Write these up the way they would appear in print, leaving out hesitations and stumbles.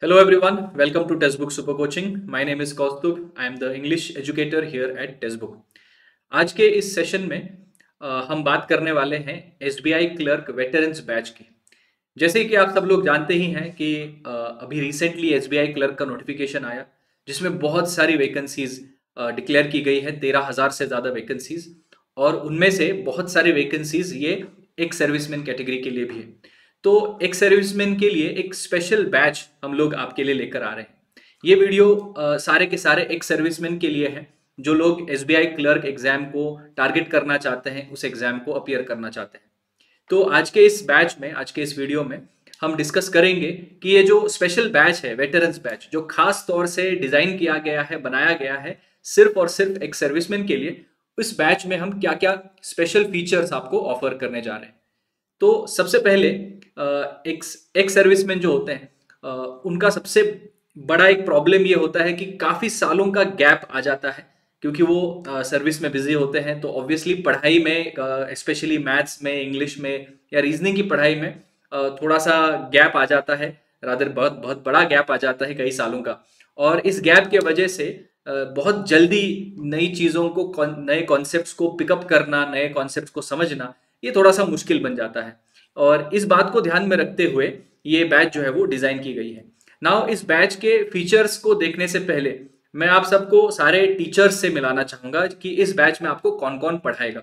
Hello everyone, welcome to Textbook Super Coaching. My name is Kaustubh. I am the English educator here at Textbook. आज के इस session में हम बात करने वाले हैं SBI क्लर्क वेटरन्स बैच की। जैसे कि आप सब लोग जानते ही हैं कि अभी रिसेंटली SBI क्लर्क का नोटिफिकेशन आया जिसमें बहुत सारी वैकेंसीज डिक्लेयर की गई है, 13,000 से ज़्यादा वैकेंसीज, और उनमें से बहुत सारी वैकेंसीज ये एक सर्विसमैन कैटेगरी के लिए भी है। तो एक सर्विसमैन के लिए एक स्पेशल बैच हम लोग आपके लिए लेकर आ रहे हैं। ये वीडियो सारे के सारे एक सर्विसमैन के लिए है जो लोग SBI क्लर्क एग्जाम को टारगेट करना चाहते हैं, उस एग्जाम को अपीयर करना चाहते हैं। तो आज के इस बैच में, आज के इस वीडियो में हम डिस्कस करेंगे कि ये जो स्पेशल बैच है, वेटरन्स बैच, जो खास तौर से डिजाइन किया गया है, बनाया गया है सिर्फ और सिर्फ एक सर्विसमैन के लिए, इस बैच में हम क्या क्या स्पेशल फीचर्स आपको ऑफर करने जा रहे हैं। तो सबसे पहले एक सर्विसमैन जो होते हैं उनका सबसे बड़ा एक प्रॉब्लम ये होता है कि काफी सालों का गैप आ जाता है, क्योंकि वो सर्विस में बिजी होते हैं। तो ऑब्वियसली पढ़ाई में, स्पेशली मैथ्स में, इंग्लिश में या रीजनिंग की पढ़ाई में थोड़ा सा गैप आ जाता है, रादर बहुत बहुत बड़ा गैप आ जाता है, कई सालों का। और इस गैप के वजह से बहुत जल्दी नई चीज़ों को, नए कॉन्सेप्ट्स को पिकअप करना, नए कॉन्सेप्ट्स को समझना, ये थोड़ा सा मुश्किल बन जाता है। और इस बात को ध्यान में रखते हुए ये बैच जो है वो डिज़ाइन की गई है। नाउ इस बैच के फीचर्स को देखने से पहले मैं आप सबको सारे टीचर्स से मिलाना चाहूँगा कि इस बैच में आपको कौन कौन पढ़ाएगा।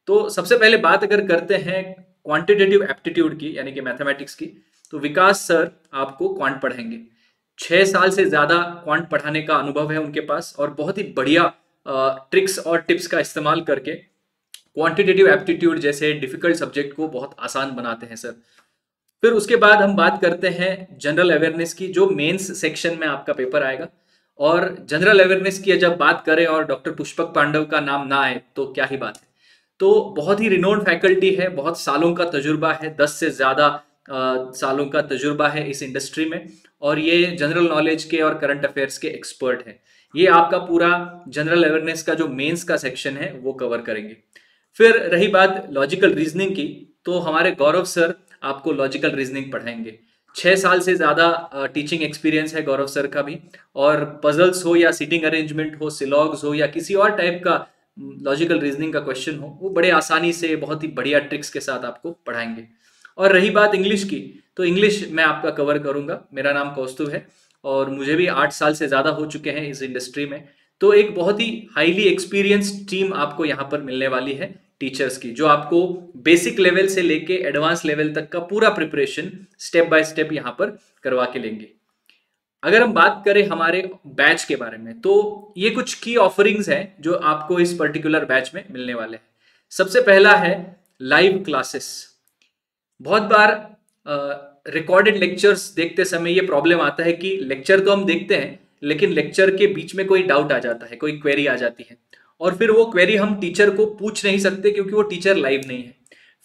तो सबसे पहले बात अगर करते हैं क्वांटिटेटिव एप्टीट्यूड की, यानी कि मैथमेटिक्स की, तो विकास सर आपको क्वांट पढ़ाएंगे। 6 साल से ज़्यादा क्वांट पढ़ाने का अनुभव है उनके पास, और बहुत ही बढ़िया ट्रिक्स और टिप्स का इस्तेमाल करके क्वांटिटेटिव एप्टीट्यूड जैसे डिफिकल्ट सब्जेक्ट को बहुत आसान बनाते हैं सर। फिर उसके बाद हम बात करते हैं जनरल अवेयरनेस की, जो मेंस सेक्शन में आपका पेपर आएगा। और जनरल अवेयरनेस की जब बात करें और डॉक्टर पुष्पक पांडव का नाम ना आए तो क्या ही बात है। तो बहुत ही रिनोन्ड फैकल्टी है, बहुत सालों का तजुर्बा है, 10 से ज़्यादा सालों का तजुर्बा है इस इंडस्ट्री में, और ये जनरल नॉलेज के और करंट अफेयर्स के एक्सपर्ट हैं। ये आपका पूरा जनरल अवेयरनेस का जो मेंस का सेक्शन है वो कवर करेंगे। फिर रही बात लॉजिकल रीजनिंग की, तो हमारे गौरव सर आपको लॉजिकल रीजनिंग पढ़ाएंगे। 6 साल से ज़्यादा टीचिंग एक्सपीरियंस है गौरव सर का भी, और पजल्स हो या सीटिंग अरेंजमेंट हो, सिलॉग्स हो या किसी और टाइप का लॉजिकल रीजनिंग का क्वेश्चन हो, वो बड़े आसानी से बहुत ही बढ़िया ट्रिक्स के साथ आपको पढ़ाएंगे। और रही बात इंग्लिश की, तो इंग्लिश मैं आपका कवर करूंगा। मेरा नाम कौस्तुभ है और मुझे भी 8 साल से ज़्यादा हो चुके हैं इस इंडस्ट्री में। तो एक बहुत ही हाईली एक्सपीरियंस्ड टीम आपको यहाँ पर मिलने वाली है टीचर्स की, जो आपको बेसिक लेवल से लेके एडवांस लेवल तक का पूरा प्रिपरेशन स्टेप बाय स्टेप यहाँ पर करवा के लेंगे। अगर हम बात करें हमारे बैच के बारे में, तो ये कुछ की ऑफरिंग्स हैं जो आपको इस पर्टिकुलर बैच में मिलने वाले हैं। सबसे पहला है लाइव क्लासेस। बहुत बार रिकॉर्डेड लेक्चर्स देखते समय ये प्रॉब्लम आता है कि लेक्चर तो हम देखते हैं, लेकिन लेक्चर के बीच में कोई डाउट आ जाता है, कोई क्वेरी आ जाती है, और फिर वो क्वेरी हम टीचर को पूछ नहीं सकते क्योंकि वो टीचर लाइव नहीं है।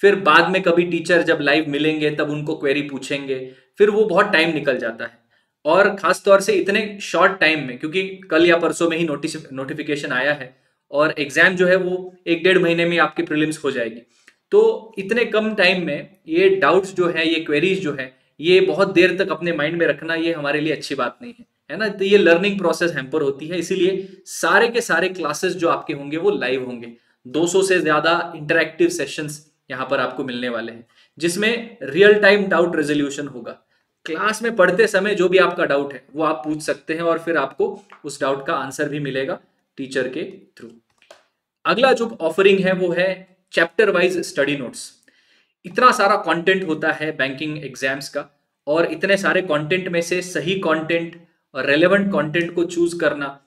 फिर बाद में कभी टीचर जब लाइव मिलेंगे तब उनको क्वेरी पूछेंगे, फिर वो बहुत टाइम निकल जाता है। और खास तौर से इतने शॉर्ट टाइम में, क्योंकि कल या परसों में ही नोटिफिकेशन आया है और एग्जाम जो है वो 1 डेढ़ महीने में आपकी प्रीलिम्स हो जाएगी। तो इतने कम टाइम में ये डाउट्स जो है, ये क्वेरीज जो है, ये बहुत देर तक अपने माइंड में रखना, ये हमारे लिए अच्छी बात नहीं है ना। तो ये लर्निंग प्रोसेस हैम्पर होती है, इसीलिए सारे के सारे क्लासेस जो आपके होंगे वो लाइव होंगे। 200 से ज्यादा इंटरैक्टिव सेशंस यहाँ पर आपको मिलने वाले हैं, जिसमें रियल टाइम डाउट रेजोल्यूशन होगा। क्लास में पढ़ते समय जो भी आपका डाउट है वो आप पूछ सकते हैं, और फिर आपको उस डाउट का आंसर भी मिलेगा टीचर के थ्रू। अगला जो ऑफरिंग है वो है चैप्टर वाइज स्टडी नोट्स। इतना सारा कंटेंट होता है बैंकिंग एग्जाम्स का, और इतने सारे कंटेंट में से सही कंटेंट और रेलेवेंट कंटेंट को चूज करना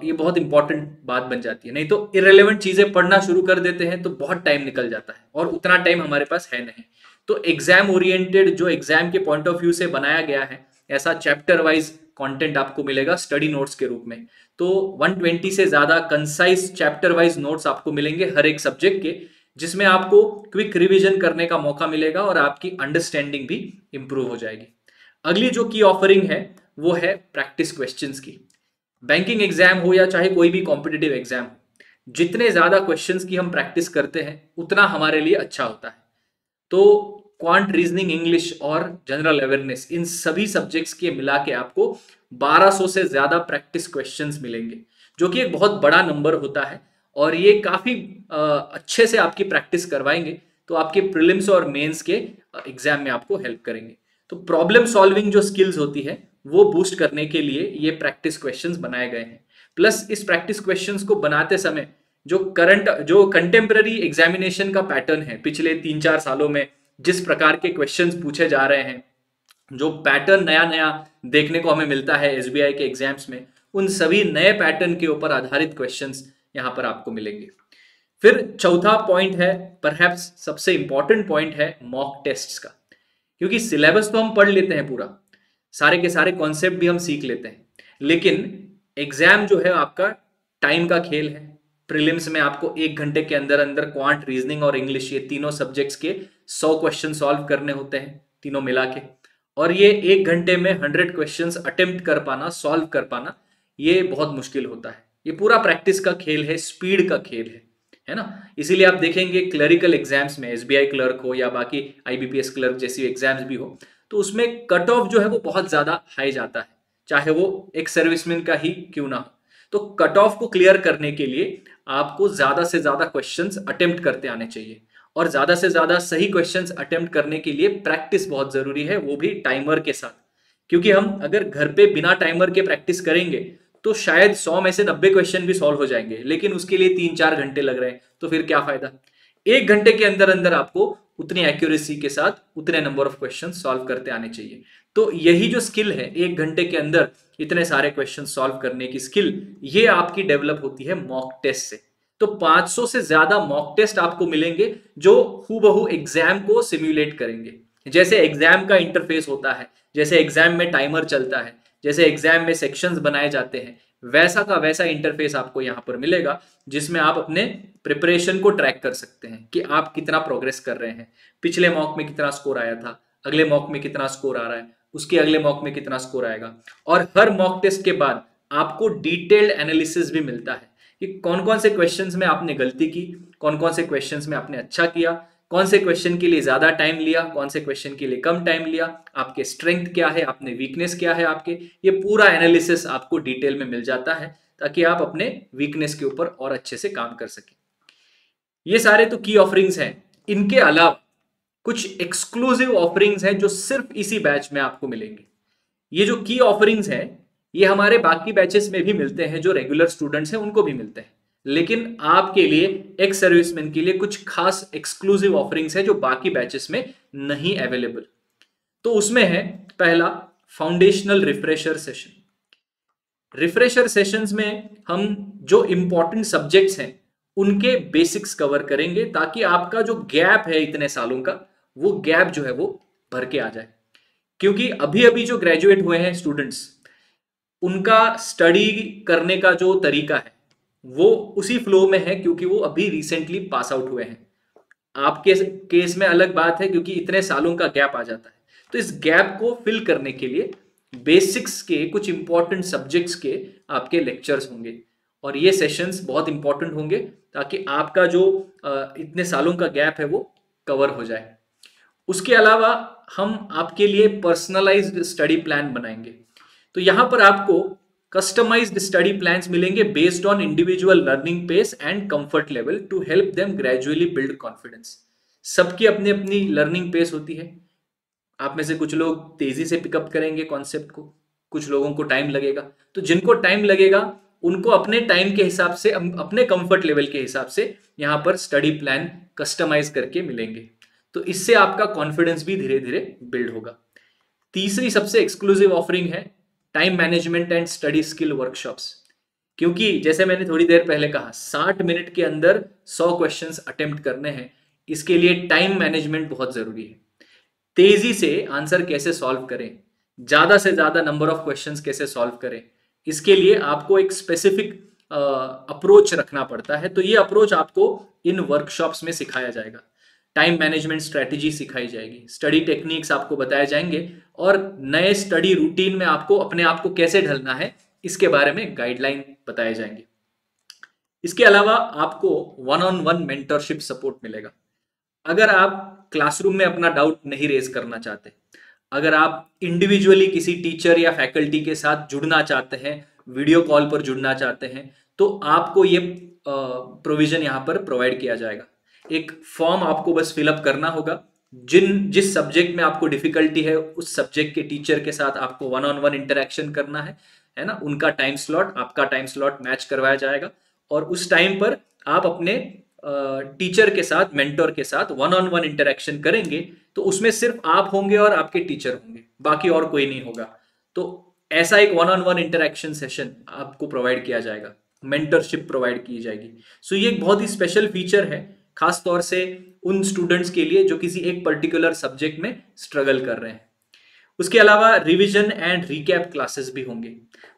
ये बहुत इंपॉर्टेंट बात बन जाती है। नहीं तो इरेलेवेंट चीजें पढ़ना शुरू कर देते हैं तो बहुत टाइम निकल जाता है, और उतना टाइम हमारे पास है नहीं। तो एग्जाम ओरिएंटेड, जो एग्जाम के पॉइंट ऑफ व्यू से बनाया गया है, ऐसा चैप्टर वाइज कंटेंट आपको मिलेगा स्टडी नोट्स के रूप में। तो 120 से ज्यादा कंसाइज चैप्टर वाइज नोट्स आपको मिलेंगे हर एक सब्जेक्ट के, जिसमें आपको क्विक रिवीजन करने का मौका मिलेगा और आपकी अंडरस्टैंडिंग भी इंप्रूव हो जाएगी। अगली जो की ऑफरिंग है वो है प्रैक्टिस क्वेश्चंस की। बैंकिंग एग्जाम हो या चाहे कोई भी कॉम्पिटिटिव एग्जाम हो, जितने ज्यादा क्वेश्चंस की हम प्रैक्टिस करते हैं उतना हमारे लिए अच्छा होता है। तो क्वांट रीजनिंग इंग्लिश और जनरल अवेयरनेस, इन सभी सब्जेक्ट्स के मिला के आपको 1200 से ज्यादा प्रैक्टिस क्वेश्चंस मिलेंगे, जो कि एक बहुत बड़ा नंबर होता है। और ये काफी अच्छे से आपकी प्रैक्टिस करवाएंगे, तो आपके प्रीलिम्स और मेंस के एग्जाम में आपको हेल्प करेंगे। तो प्रॉब्लम सॉल्विंग जो स्किल्स होती है वो बूस्ट करने के लिए ये प्रैक्टिस क्वेश्चंस बनाए गए हैं। प्लस इस प्रैक्टिस क्वेश्चंस को बनाते समय जो कंटेम्पररी एग्जामिनेशन का पैटर्न है पिछले 3-4 सालों में, जिस प्रकार के क्वेश्चंस पूछे जा रहे हैं, जो पैटर्न नया नया देखने को हमें मिलता है एसबीआई के एग्जाम्स में, उन सभी नए पैटर्न के ऊपर आधारित क्वेश्चंस यहां पर आपको मिलेंगे। फिर चौथा पॉइंट है, परहैप्स सबसे इंपॉर्टेंट पॉइंट है, मॉक टेस्ट्स का। क्योंकि सिलेबस तो हम पढ़ लेते हैं पूरा, सारे के सारे कॉन्सेप्ट भी हम सीख लेते हैं, लेकिन एग्जाम जो है आपका टाइम का खेल है। प्रीलिम्स में आपको 1 घंटे के अंदर अंदर क्वांट, रीजनिंग और इंग्लिश, ये तीनों सब्जेक्ट्स के 100 क्वेश्चन सॉल्व करने होते हैं, तीनों मिला के। और ये 1 घंटे में 100 क्वेश्चंस अटेम्प्ट कर पाना, सॉल्व कर पाना, ये बहुत मुश्किल होता है। ये पूरा प्रैक्टिस का खेल है, स्पीड का खेल है ना। इसीलिए आप देखेंगे क्लरिकल एग्जाम्स में, एसबीआई क्लर्क हो या बाकी आईबीपीएस क्लर्क जैसी एग्जाम्स भी हो, तो उसमें कट ऑफ जो है वो बहुत ज्यादा हाई जाता है, चाहे वो एक सर्विसमैन का ही क्यों ना हो। तो कट ऑफ को क्लियर करने के लिए आपको ज्यादा से ज्यादा क्वेश्चंस अटेम्प्ट करते आने चाहिए, और ज्यादा से ज्यादा सही क्वेश्चंस अटेम्प्ट करने के लिए प्रैक्टिस बहुत जरूरी है, वो भी टाइमर के साथ। क्योंकि हम अगर घर पे बिना टाइमर के प्रैक्टिस करेंगे तो शायद 100 में से 90 क्वेश्चन भी सॉल्व हो जाएंगे, लेकिन उसके लिए 3-4 घंटे लग रहे हैं, तो फिर क्या फायदा। 1 घंटे के अंदर अंदर आपको उतनी एक्यूरेसी के साथ उतने नंबर ऑफ क्वेश्चन सॉल्व करते आने चाहिए। तो यही जो स्किल है, 1 घंटे के अंदर इतने सारे क्वेश्चन सॉल्व करने की स्किल, ये आपकी डेवलप होती है मॉक टेस्ट से। तो 500 से ज्यादा मॉक टेस्ट आपको मिलेंगे जो हूबहू एग्जाम को सिम्युलेट करेंगे। जैसे एग्जाम का इंटरफेस होता है, जैसे एग्जाम में टाइमर चलता है, जैसे एग्जाम में सेक्शंस बनाए जाते हैं, वैसा का वैसा इंटरफेस आपको यहां पर मिलेगा, जिसमें आप अपने प्रिपरेशन को ट्रैक कर सकते हैं कि आप कितना प्रोग्रेस कर रहे हैं। पिछले मॉक में कितना स्कोर आया था, अगले मॉक में कितना स्कोर आ रहा है, उसके अगले मॉक में कितना स्कोर आएगा। और हर मॉक टेस्ट के बाद आपको डिटेल्ड एनालिसिस भी मिलता है कि कौन कौन से क्वेश्चंस में आपने गलती की, कौन कौन से क्वेश्चंस में आपने अच्छा किया, कौन से क्वेश्चन के लिए ज्यादा टाइम लिया, कौन से क्वेश्चन के लिए कम टाइम लिया, आपके स्ट्रेंथ क्या है, आपने वीकनेस क्या है आपके। ये पूरा एनालिसिस आपको डिटेल में मिल जाता है, ताकि आप अपने वीकनेस के ऊपर और अच्छे से काम कर सकें। ये सारे तो की ऑफरिंग्स हैं। इनके अलावा कुछ एक्सक्लूसिव ऑफरिंग्स हैं जो सिर्फ इसी बैच में आपको मिलेंगे। ये जो की ऑफरिंग्स हैं, ये हमारे बाकी बैचेस में भी मिलते हैं, जो रेगुलर स्टूडेंट्स हैं उनको भी मिलते हैं, लेकिन आपके लिए, एक्स सर्विसमैन के लिए कुछ खास एक्सक्लूसिव ऑफरिंग्स है जो बाकी बैचेस में नहीं अवेलेबल। तो उसमें है पहला, foundational refresher session. Refresher sessions में हम जो इंपॉर्टेंट सब्जेक्ट्स हैं उनके बेसिक्स कवर करेंगे, ताकि आपका जो गैप है इतने सालों का, वो गैप जो है वो भर के आ जाए। क्योंकि अभी अभी जो ग्रेजुएट हुए हैं स्टूडेंट्स, उनका स्टडी करने का जो तरीका है वो उसी फ्लो में है, क्योंकि वो अभी रिसेंटली पास आउट हुए हैं। आपके केस में अलग बात है, क्योंकि इतने सालों का गैप आ जाता है। तो इस गैप को फिल करने के लिए बेसिक्स के कुछ इंपॉर्टेंट सब्जेक्ट्स के आपके लेक्चर्स होंगे, और ये सेशंस बहुत इंपॉर्टेंट होंगे, ताकि आपका जो इतने सालों का गैप है वो कवर हो जाए। उसके अलावा हम आपके लिए पर्सनलाइज्ड स्टडी प्लान बनाएंगे। तो यहां पर आपको कस्टमाइज्ड स्टडी प्लान्स मिलेंगे based on individual learning pace and comfort level to help them gradually build confidence. सबकी अपनी अपनी लर्निंग पेस होती है। आप में से कुछ लोग तेजी से पिकअप करेंगे कॉन्सेप्ट को, कुछ लोगों को टाइम लगेगा। तो जिनको टाइम लगेगा उनको अपने टाइम के हिसाब से, अपने कंफर्ट लेवल के हिसाब से यहां पर स्टडी प्लान कस्टमाइज करके मिलेंगे। तो इससे आपका कॉन्फिडेंस भी धीरे धीरे बिल्ड होगा। तीसरी सबसे एक्सक्लूसिव ऑफरिंग है time management and study skill workshops. क्योंकि जैसे मैंने थोड़ी देर पहले कहा, 60 मिनट के अंदर 100 क्वेश्चंस अटेम्प्ट करने हैं, इसके लिए टाइम मैनेजमेंट बहुत जरूरी है। तेजी से आंसर कैसे सॉल्व करें, ज्यादा से ज्यादा नंबर ऑफ क्वेश्चंस कैसे सॉल्व करें, इसके लिए आपको एक स्पेसिफिक अप्रोच रखना पड़ता है। तो ये अप्रोच आपको इन वर्कशॉप्स में सिखाया जाएगा। टाइम मैनेजमेंट स्ट्रेटेजी सिखाई जाएगी, स्टडी टेक्निक्स आपको बताए जाएंगे, और नए स्टडी रूटीन में आपको अपने आप को कैसे ढलना है इसके बारे में गाइडलाइन बताए जाएंगे। इसके अलावा आपको 1-on-1 मेंटरशिप सपोर्ट मिलेगा। अगर आप क्लासरूम में अपना डाउट नहीं रेज करना चाहते, अगर आप इंडिविजुअली किसी टीचर या फैकल्टी के साथ जुड़ना चाहते हैं, वीडियो कॉल पर जुड़ना चाहते हैं, तो आपको ये प्रोविजन यहाँ पर प्रोवाइड किया जाएगा। एक फॉर्म आपको बस फिलअप करना होगा। जिस सब्जेक्ट में आपको डिफिकल्टी है उस सब्जेक्ट के टीचर के साथ आपको वन ऑन वन इंटरेक्शन करना है ना। उनका टाइम स्लॉट, आपका टाइम स्लॉट मैच करवाया जाएगा और उस टाइम पर आप अपने टीचर के साथ, मेंटोर के साथ वन ऑन वन इंटरेक्शन करेंगे। तो उसमें सिर्फ आप होंगे और आपके टीचर होंगे, बाकी और कोई नहीं होगा। तो ऐसा एक one on one interaction session आपको प्रोवाइड किया जाएगा, मेंटरशिप प्रोवाइड की जाएगी। सो ये एक बहुत ही स्पेशल फीचर है, खास तौर से उन स्टूडेंट्स के लिए जो किसी एक पर्टिकुलर सब्जेक्ट में स्ट्रगल कर रहे हैं। उसके अलावा रिवीजन एंड रिकैप क्लासेस भी होंगे।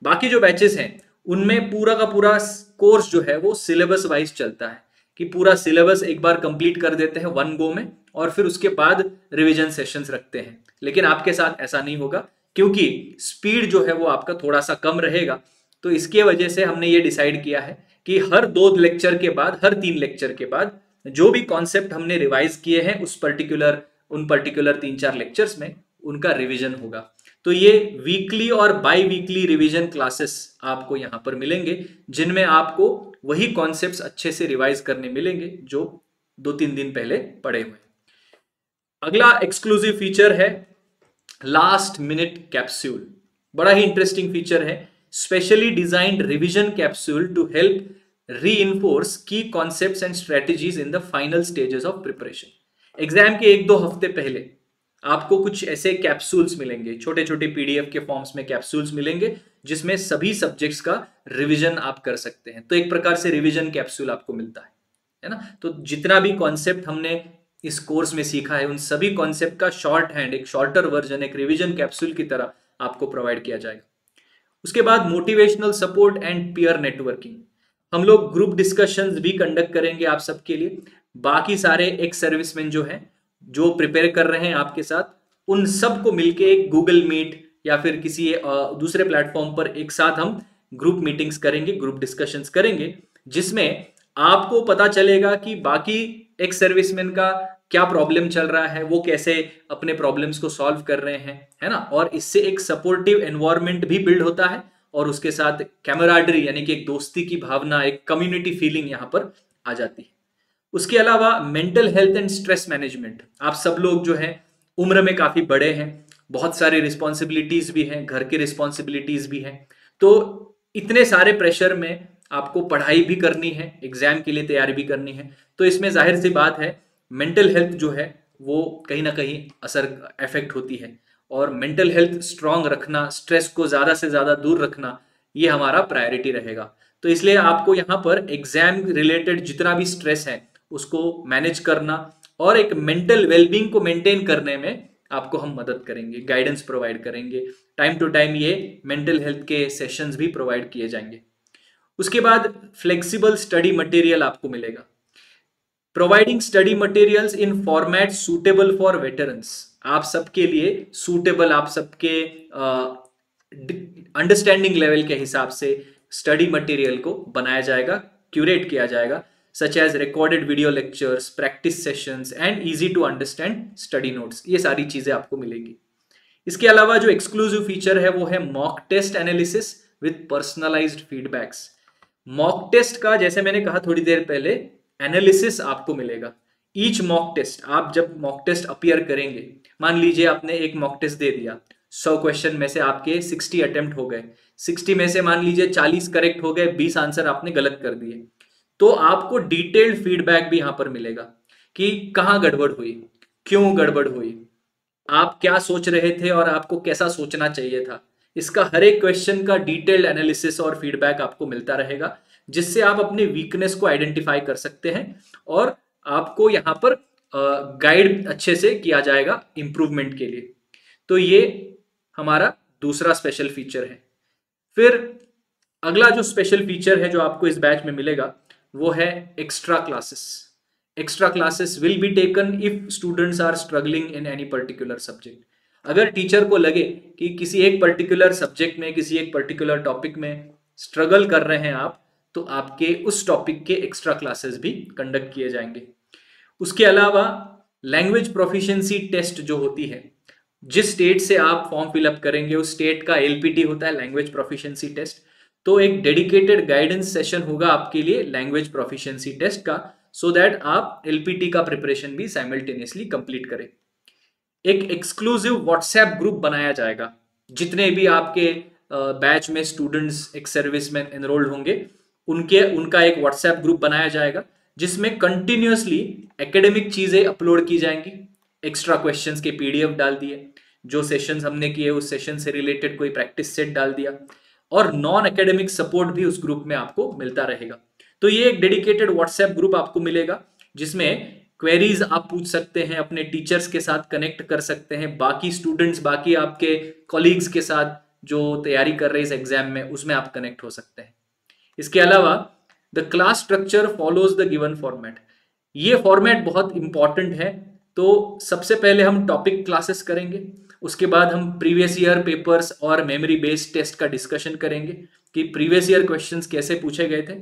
बाकी जो बैचेस हैं उनमें पूरा का पूरा कोर्स जो है वो सिलेबस वाइज चलता है कि पूरा सिलेबस एक बार कंप्लीट कर देते हैं वन गो में और फिर उसके बाद रिवीजन सेशंस रखते हैं। लेकिन आपके साथ ऐसा नहीं होगा, क्योंकि स्पीड जो है वो आपका थोड़ा सा कम रहेगा। तो इसके वजह से हमने ये डिसाइड किया है कि हर 2 लेक्चर के बाद, हर 3 लेक्चर के बाद जो भी कॉन्सेप्ट हमने रिवाइज किए हैं उन पर्टिकुलर 3-4 लेक्चर्स में उनका रिवीजन होगा। तो ये वीकली और बाई वीकली रिवीजन क्लासेस आपको यहां पर मिलेंगे, जिनमें आपको वही कॉन्सेप्ट्स अच्छे से रिवाइज करने मिलेंगे जो 2-3 दिन पहले पढ़े हुए। अगला एक्सक्लूसिव फीचर है लास्ट मिनट कैप्सूल। बड़ा ही इंटरेस्टिंग फीचर है, specially designed revision capsule to help reinforce key concepts and strategies in the final stages of preparation। Exam के 1-2 हफ्ते पहले आपको कुछ ऐसे कैप्सूल्स मिलेंगे, छोटे छोटे पीडीएफ के फॉर्म्स में कैप्सूल्स मिलेंगे, जिसमें सभी सब्जेक्ट्स का रिवीजन आप कर सकते हैं। तो एक प्रकार से रिवीजन कैप्सूल आपको मिलता है ना। तो जितना भी कॉन्सेप्ट हमने इस कोर्स में सीखा है, उन सभी कॉन्सेप्ट का शॉर्ट हैंड, एक शॉर्टर वर्जन, एक रिवीजन कैप्सूल की तरह आपको प्रोवाइड किया जाएगा। उसके बाद motivational support and peer networking. हम लोग ग्रुप डिस्कशंस भी कंडक्ट करेंगे आप सबके लिए। बाकी सारे एक्स सर्विसमैन जो हैं, जो प्रिपेयर कर रहे हैं आपके साथ, उन सबको मिलके एक गूगल मीट या फिर किसी दूसरे प्लेटफॉर्म पर एक साथ हम ग्रुप मीटिंग्स करेंगे, ग्रुप डिस्कशंस करेंगे, जिसमें आपको पता चलेगा कि बाकी एक्स सर्विसमैन का क्या प्रॉब्लम चल रहा है, वो कैसे अपने प्रॉब्लम्स को सॉल्व कर रहे हैं, है ना। और इससे एक सपोर्टिव एनवायरनमेंट भी बिल्ड होता है और उसके साथ कैमराडरी यानी कि एक दोस्ती की भावना, एक कम्युनिटी फीलिंग यहां पर आ जाती है। उसके अलावा mental health and stress management. आप सब लोग जो हैं उम्र में काफी बड़े हैं, बहुत सारी रिस्पॉन्सिबिलिटीज भी हैं, घर की रिस्पॉन्सिबिलिटीज भी हैं। तो इतने सारे प्रेशर में आपको पढ़ाई भी करनी है, एग्जाम के लिए तैयारी भी करनी है। तो इसमें जाहिर सी बात है मेंटल हेल्थ जो है वो कहीं ना कहीं इफेक्ट होती है। और मेंटल हेल्थ स्ट्रांग रखना, स्ट्रेस को ज्यादा से ज्यादा दूर रखना, ये हमारा प्रायोरिटी रहेगा। तो इसलिए आपको यहाँ पर एग्जाम रिलेटेड जितना भी स्ट्रेस है उसको मैनेज करना और एक मेंटल वेलबींग को मेंटेन करने में आपको हम मदद करेंगे, गाइडेंस प्रोवाइड करेंगे। टाइम टू टाइम ये मेंटल हेल्थ के सेशंस भी प्रोवाइड किए जाएंगे। उसके बाद फ्लेक्सिबल स्टडी मटेरियल आपको मिलेगा, providing study materials in format suitable for veterans. आप सबके लिए सूटेबल, आप सबके अंडरस्टैंडिंग लेवल के हिसाब से स्टडी मटेरियल को बनाया जाएगा, क्यूरेट किया जाएगा, such as recorded video lectures, practice sessions and easy to understand study notes. ये सारी चीजें आपको मिलेंगी। इसके अलावा जो एक्सक्लूसिव फीचर है वो है mock test analysis with personalized feedbacks. Mock test का, जैसे मैंने कहा थोड़ी देर पहले, एनालिसिस आपको मिलेगा। ईच मॉक टेस्ट, आप जब मॉक टेस्ट अपीयर करेंगे, मान लीजिए आपने एक मॉक टेस्ट दे दिया, 100 क्वेश्चन में से आपके 60 अटेम्प्ट हो गए, 60 में से मान लीजिए 40 करेक्ट हो गए, 20 आंसर आपने गलत कर दिए, तो आपको डिटेल्ड फीडबैक भी यहां पर मिलेगा कि कहां गड़बड़ हुई, क्यों गड़बड़ हुई, आप क्या सोच रहे थे और आपको कैसा सोचना चाहिए था। इसका हर एक क्वेश्चन का डिटेल्ड एनालिसिस और फीडबैक आपको मिलता रहेगा, जिससे आप अपने वीकनेस को आइडेंटिफाई कर सकते हैं और आपको यहां पर गाइड अच्छे से किया जाएगा इंप्रूवमेंट के लिए। तो ये हमारा दूसरा स्पेशल फीचर है। फिर अगला जो स्पेशल फीचर है जो आपको इस बैच में मिलेगा वो है extra classes. Extra classes will be taken if students are struggling in any particular subject. अगर टीचर को लगे कि किसी एक पर्टिकुलर सब्जेक्ट में, किसी एक पर्टिकुलर टॉपिक में स्ट्रगल कर रहे हैं आप, तो आपके उस टॉपिक के एक्स्ट्रा क्लासेस भी कंडक्ट किए जाएंगे। उसके अलावा लैंग्वेज प्रोफिशिएंसी टेस्ट जो होती है, जिस स्टेट से आप फॉर्म फिलअप करेंगे उस स्टेट का एलपीटी होता है, लैंग्वेज प्रोफिशिएंसी टेस्ट। तो एक डेडिकेटेड गाइडेंस सेशन होगा आपके लिए लैंग्वेज प्रोफिशिएंसी टेस्ट का, सो दैट आप एलपीटी का प्रिपरेशन भी साइमल्टेनियसली कंप्लीट करें। एक एक्सक्लूसिव व्हाट्सएप ग्रुप बनाया जाएगा, जितने भी आपके बैच में स्टूडेंट्स एक सर्विस में एनरोल्ड होंगे उनका एक व्हाट्सएप ग्रुप बनाया जाएगा, जिसमें कंटिन्यूअसली एकेडमिक चीजें अपलोड की जाएंगी। एक्स्ट्रा क्वेश्चंस के पीडीएफ डाल दिए, जो सेशंस हमने किए उस सेशन से रिलेटेड कोई प्रैक्टिस सेट डाल दिया, और नॉन एकेडमिक सपोर्ट भी उस ग्रुप में आपको मिलता रहेगा। तो ये एक डेडिकेटेड व्हाट्सएप ग्रुप आपको मिलेगा, जिसमें क्वेरीज आप पूछ सकते हैं, अपने टीचर्स के साथ कनेक्ट कर सकते हैं, बाकी स्टूडेंट्स, बाकी आपके कॉलीग्स के साथ जो तैयारी कर रहे हैं इस एग्जाम में, उसमें आप कनेक्ट हो सकते हैं। इसके अलावा the class structure follows the given format. ये फॉर्मेट बहुत इंपॉर्टेंट है। तो सबसे पहले हम टॉपिक क्लासेस करेंगे, उसके बाद हम प्रीवियस ईयर पेपर्स और मेमोरी बेस्ड टेस्ट का डिस्कशन करेंगे कि प्रीवियस ईयर क्वेश्चंस कैसे पूछे गए थे,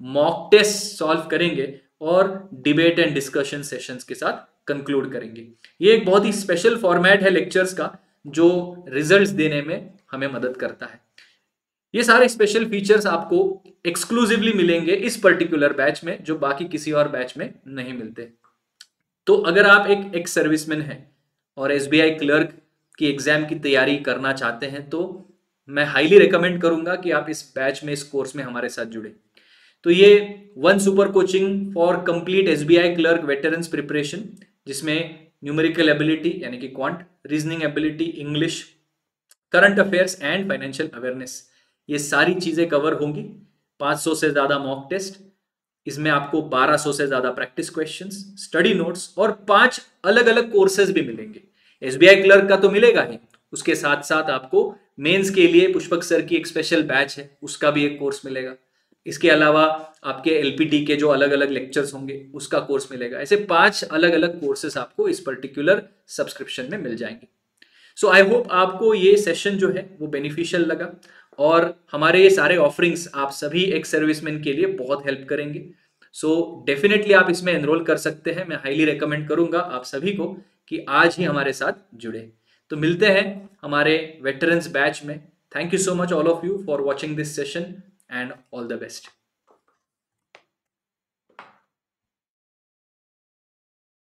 मॉक टेस्ट सॉल्व करेंगे और डिबेट एंड डिस्कशन सेशंस के साथ कंक्लूड करेंगे। ये एक बहुत ही स्पेशल फॉर्मेट है लेक्चर्स का, जो रिजल्ट्स देने में हमें मदद करता है। ये सारे स्पेशल फीचर्स आपको एक्सक्लूसिवली मिलेंगे इस पर्टिकुलर बैच में, जो बाकी किसी और बैच में नहीं मिलते। तो अगर आप एक एक्स सर्विसमैन हैं और एसबीआई क्लर्क की एग्जाम की तैयारी करना चाहते हैं, तो मैं हाईली रिकमेंड करूंगा कि आप इस बैच में, इस कोर्स में हमारे साथ जुड़े। तो ये one super coaching for complete SBI clerk veterans preparation, जिसमें न्यूमेरिकल एबिलिटी यानी कि quant, reasoning ability, English, current affairs and financial awareness, ये सारी चीजें कवर होंगी। 500 से ज्यादा मॉक टेस्ट, इसमें आपको 1200 से ज्यादा प्रैक्टिस क्वेश्चंस, स्टडी नोट्स और 5 अलग अलग कोर्सेज भी मिलेंगे। एसबीआई क्लर्क का तो मिलेगा ही, उसके साथ साथ आपको मेंस के लिए पुष्पक सर की एक स्पेशल बैच है, उसका भी एक कोर्स मिलेगा। इसके अलावा आपके एलपीटी के जो अलग अलग लेक्चर्स होंगे उसका कोर्स मिलेगा। ऐसे 5 अलग अलग कोर्सेस आपको इस पर्टिकुलर सब्सक्रिप्शन में मिल जाएंगे। सो आई होप आपको ये सेशन जो है वो बेनिफिशियल लगा, और हमारे ये सारे ऑफरिंग्स आप सभी एक सर्विसमैन के लिए बहुत हेल्प करेंगे। सो डेफिनेटली आप इसमें एनरोल कर सकते हैं। मैं हाईली रेकमेंड करूंगा आप सभी को कि आज ही हमारे साथ जुड़े। तो मिलते हैं हमारे वेटरन्स बैच में। Thank you so much all of you for watching this session and all the best.